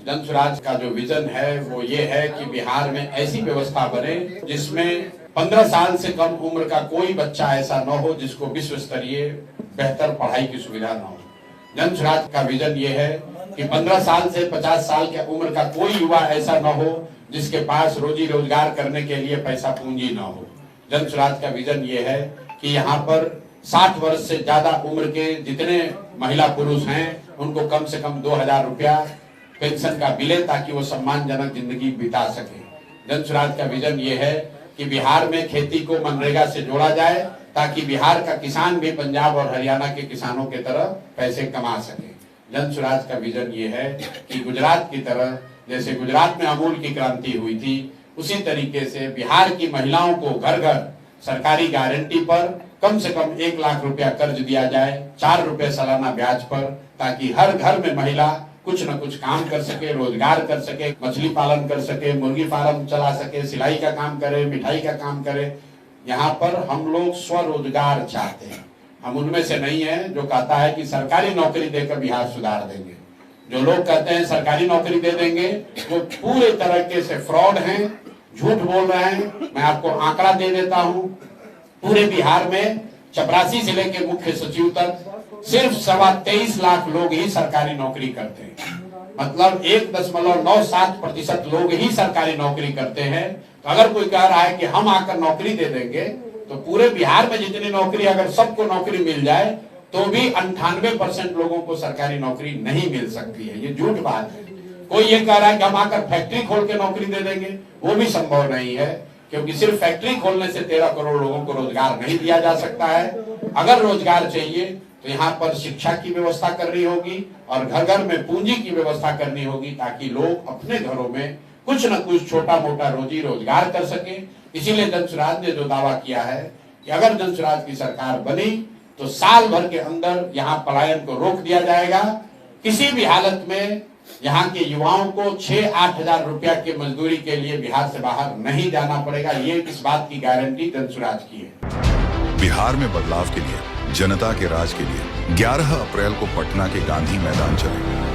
जन स्वराज का जो विजन है वो ये है कि बिहार में ऐसी व्यवस्था बने जिसमें 15 साल से कम उम्र का कोई बच्चा ऐसा न हो जिसको विश्व स्तरीय बेहतर पढ़ाई की सुविधा न हो। जन स्वराज का विजन ये है कि 15 साल से 50 साल की उम्र का कोई युवा ऐसा न हो जिसके पास रोजी रोजगार करने के लिए पैसा पूंजी न हो। जन स्वराज का विजन ये है कि यहाँ पर 60 वर्ष से ज्यादा उम्र के जितने महिला पुरुष हैं उनको कम से कम 2000 रुपया पेंशन का मिले ताकि वो सम्मानजनक जिंदगी बिता सके। जन स्वराज का विजन ये है कि बिहार में खेती को मनरेगा से जोड़ा जाए ताकि बिहार का किसान भी पंजाब और हरियाणा के किसानों के तरह पैसे कमा सके। जन स्वराज का विजन ये है कि गुजरात की तरह जैसे गुजरात में अमूल की क्रांति हुई थी उसी तरीके से बिहार की महिलाओं को घर घर सरकारी गारंटी पर कम से कम 1 लाख रुपया कर्ज दिया जाए 4 रुपए सालाना ब्याज पर, ताकि हर घर में महिला कुछ न कुछ काम कर सके, रोजगार कर सके, मछली पालन कर सके, मुर्गी फार्म चला सके, सिलाई का काम करे, मिठाई का काम करे। यहाँ पर हम लोग स्वरोजगार चाहते हैं। हम उनमें से नहीं है जो कहता है कि सरकारी नौकरी देकर बिहार सुधार देंगे। जो लोग कहते हैं सरकारी नौकरी दे देंगे वो पूरे तरीके से फ्रॉड हैं, झूठ बोल रहे हैं। मैं आपको आंकड़ा दे देता हूँ, पूरे बिहार में चपरासी जिले के मुख्य सचिव तक सिर्फ 23.25 लाख लोग ही सरकारी नौकरी करते हैं। मतलब 1.97% लोग ही सरकारी नौकरी करते हैं। तो अगर कोई कह रहा है कि हम आकर नौकरी दे देंगे तो पूरे बिहार में जितनी नौकरी अगर सबको नौकरी मिल जाए तो भी 98% लोगों को सरकारी नौकरी नहीं मिल सकती है। ये झूठ बात है। कोई ये कह रहा है कि हम आकर फैक्ट्री खोल के नौकरी दे देंगे, वो भी संभव नहीं है, क्योंकि सिर्फ फैक्ट्री खोलने से 13 करोड़ लोगों को रोजगार नहीं दिया जा सकता है। अगर रोजगार चाहिए तो यहाँ पर शिक्षा की व्यवस्था करनी होगी और घर घर में पूंजी की व्यवस्था करनी होगी ताकि लोग अपने घरों में कुछ न कुछ छोटा मोटा रोजी रोजगार कर सके। इसीलिए जन स्वराज ने जो दावा किया है कि अगर जन स्वराज की सरकार बनी तो साल भर के अंदर यहाँ पलायन को रोक दिया जाएगा। किसी भी हालत में यहाँ के युवाओं को 6-8 हजार रुपया की मजदूरी के लिए बिहार से बाहर नहीं जाना पड़ेगा। ये इस बात की गारंटी जन स्वराज की है। बिहार में बदलाव के लिए, जनता के राज के लिए 11 अप्रैल को पटना के गांधी मैदान चलेंगे।